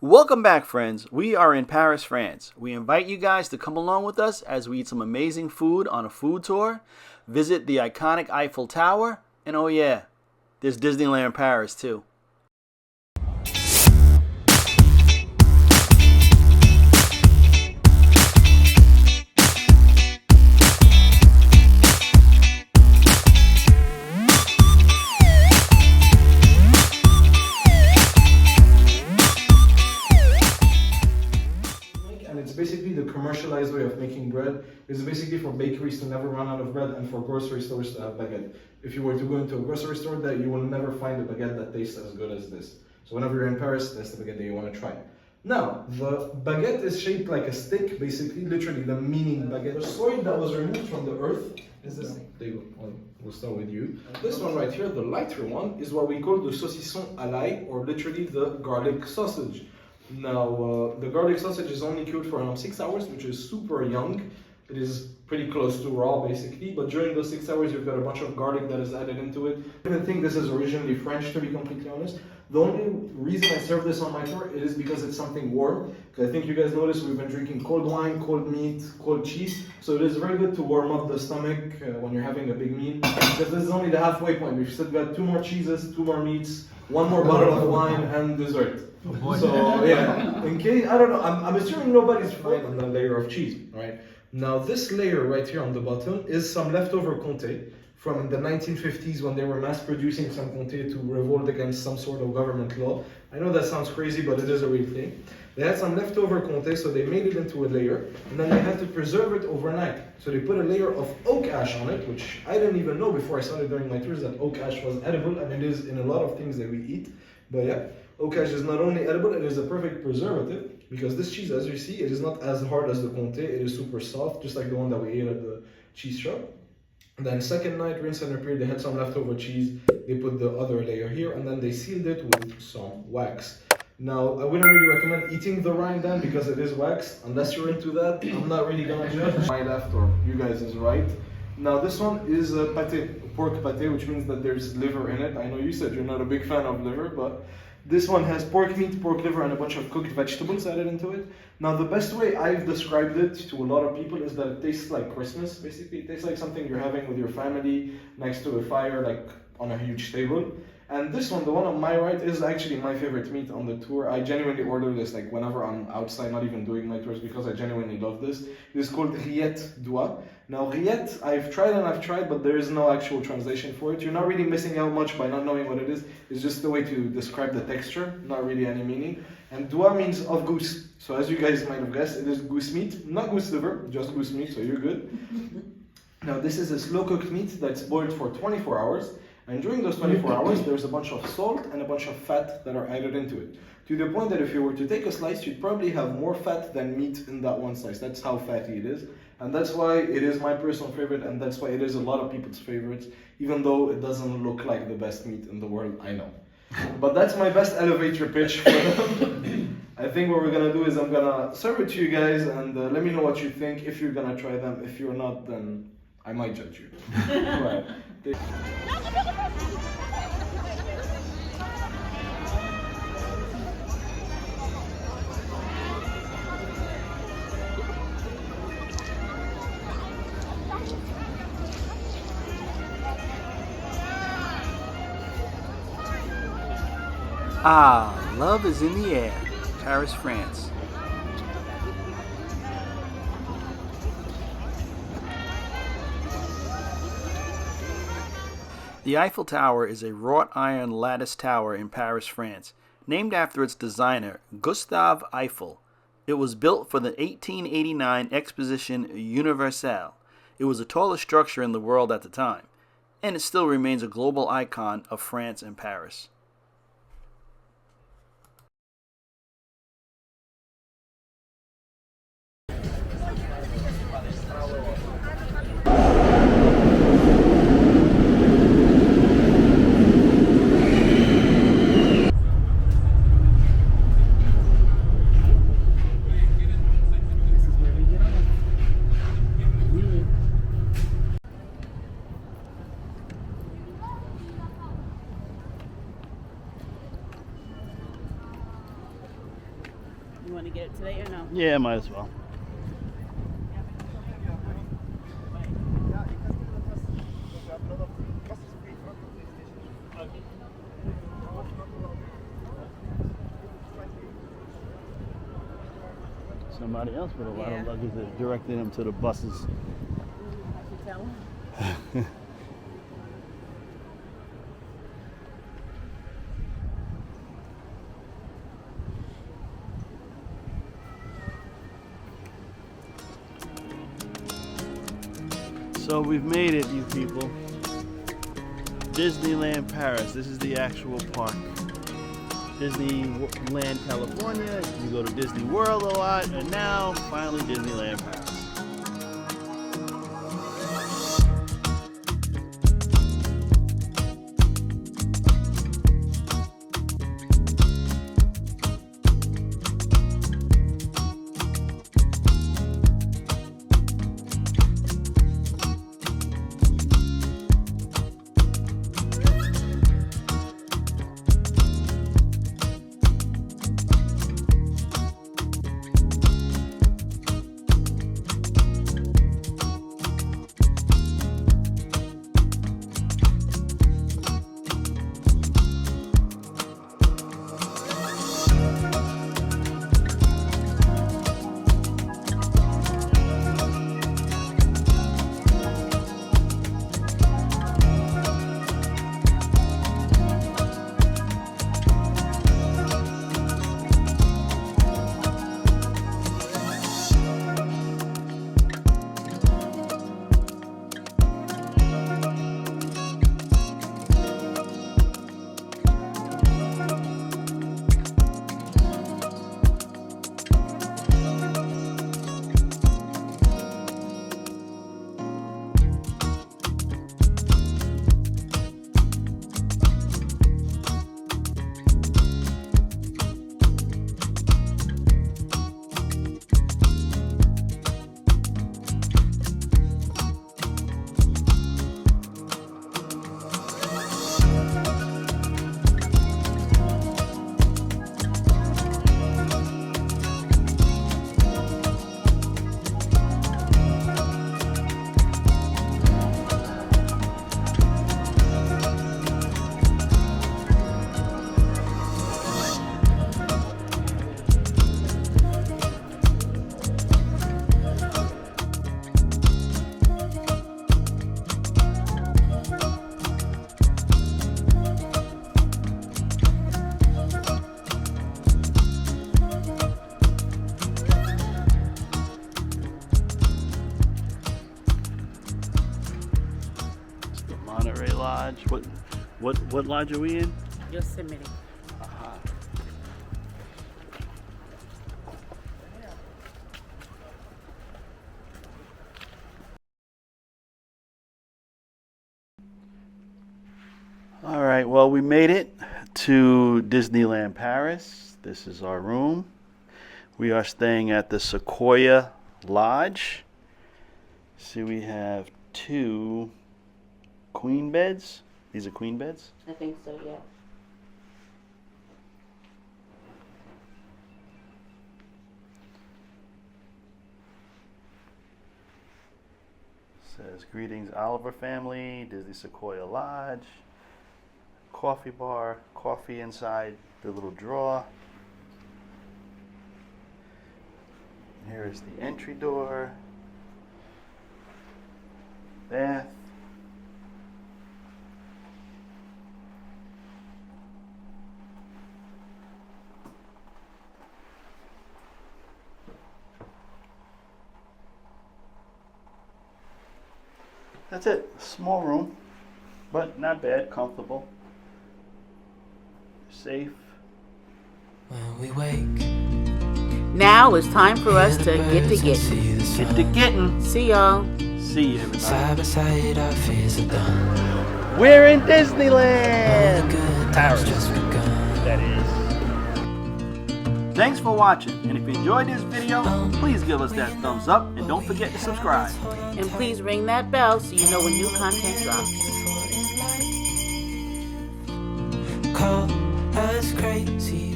Welcome back, friends. We are in Paris, France. We invite you guys to come along with us as we eat some amazing food on a food tour, visit the iconic Eiffel Tower, and oh yeah, there's Disneyland Paris too. And it's basically the commercialized way of making bread. It's basically for bakeries to never run out of bread and for grocery stores to have baguette. If you were to go into a grocery store, that you will never find a baguette that tastes as good as this. So whenever you're in Paris, that's the baguette that you want to try. Now, the baguette is shaped like a stick, basically, literally the meaning baguette. The soil that was removed from the earth is this thing. There you go. We'll start with you. This one right here, the lighter one, is what we call the saucisson à l'ail, or literally the garlic sausage. Now, the garlic sausage is only cured for around 6 hours, which is super young. It is pretty close to raw, basically, but during those 6 hours, you've got a bunch of garlic that is added into it. I don't think this is originally French, to be completely honest. The only reason I serve this on my tour is because it's something warm. Because I think you guys noticed we've been drinking cold wine, cold meat, cold cheese. So it is very good to warm up the stomach when you're having a big meal. Because this is only the halfway point. We've still got 2 more cheeses, 2 more meats, 1 more bottle of wine, and dessert. So yeah, in case, I don't know, I'm assuming nobody's fine on the layer of cheese, right? Now this layer right here on the bottom is some leftover comté from the 1950s when they were mass producing some comté to revolt against some sort of government law. I know that sounds crazy, but it is a real thing. They had some leftover comté, so they made it into a layer, and then they had to preserve it overnight. So they put a layer of oak ash on it, which I didn't even know before I started doing my tours that oak ash was edible, and it is in a lot of things that we eat. But yeah, oak ash is not only edible, it is a perfect preservative, because this cheese, as you see, it is not as hard as the comté, it is super soft, just like the one that we ate at the cheese shop. And then second night, rinse and repeat, they had some leftover cheese, they put the other layer here, and then they sealed it with some wax. Now, I wouldn't really recommend eating the rind then, because it is waxed, unless you're into that. I'm not really gonna judge. My left, or you guys is right. Now this one is a pâté, pork pâté, which means that there's liver in it. I know you said you're not a big fan of liver, but this one has pork meat, pork liver, and a bunch of cooked vegetables added into it. Now the best way I've described it to a lot of people is that it tastes like Christmas, basically. It tastes like something you're having with your family, next to a fire, like on a huge table. And this one, the one on my right, is actually my favorite meat on the tour. I genuinely order this like whenever I'm outside, not even doing my tours, because I genuinely love this. It is called rillette d'oie. Now rillette, I've tried, but there is no actual translation for it. You're not really missing out much by not knowing what it is. It's just a way to describe the texture, not really any meaning. And d'oie means of goose. So as you guys might have guessed, it is goose meat, not goose liver, just goose meat, so you're good. Now this is a slow cooked meat that's boiled for 24 hours. And during those 24 hours, there's a bunch of salt and a bunch of fat that are added into it. To the point that if you were to take a slice, you'd probably have more fat than meat in that one slice. That's how fatty it is. And that's why it is my personal favorite, and that's why it is a lot of people's favorites, even though it doesn't look like the best meat in the world, I know. But that's my best elevator pitch for them. I think what we're gonna do is I'm gonna serve it to you guys, and let me know what you think, if you're gonna try them. If you're not, then I might judge you. Right. Ah, love is in the air. Paris, France. The Eiffel Tower is a wrought iron lattice tower in Paris, France, named after its designer, Gustave Eiffel. It was built for the 1889 Exposition Universelle. It was the tallest structure in the world at the time, and it still remains a global icon of France and Paris. You want to get it today or no? Yeah, might as well. Somebody else with a lot of luggage that directed him to the buses. I can tell. So we've made it, you people. Disneyland Paris. This is the actual park. Disneyland California. You go to Disney World a lot, and now finally Disneyland Paris. Lodge. What lodge are we in? Yosemite. All right, well, we made it to Disneyland Paris. This is our room. We are staying at the Sequoia Lodge. See, we have 2 queen beds. These are queen beds? I think so, yeah. Says, greetings Oliver family, Disney Sequoia Lodge. Coffee bar, coffee inside the little drawer. Here is the entry door. Bath. That's it. Small room, but not bad. Comfortable. Safe. When we wake, Now it's time for us to get to getting. Get to getting. See y'all. See you, everybody. side by side, our fears are done. We're in All the Disneyland. good Paris. times just begun. That is. Thanks for watching, and if you enjoyed this video, please give us that thumbs up, and don't forget to subscribe. And please ring that bell so you know when new content drops. Call us crazy.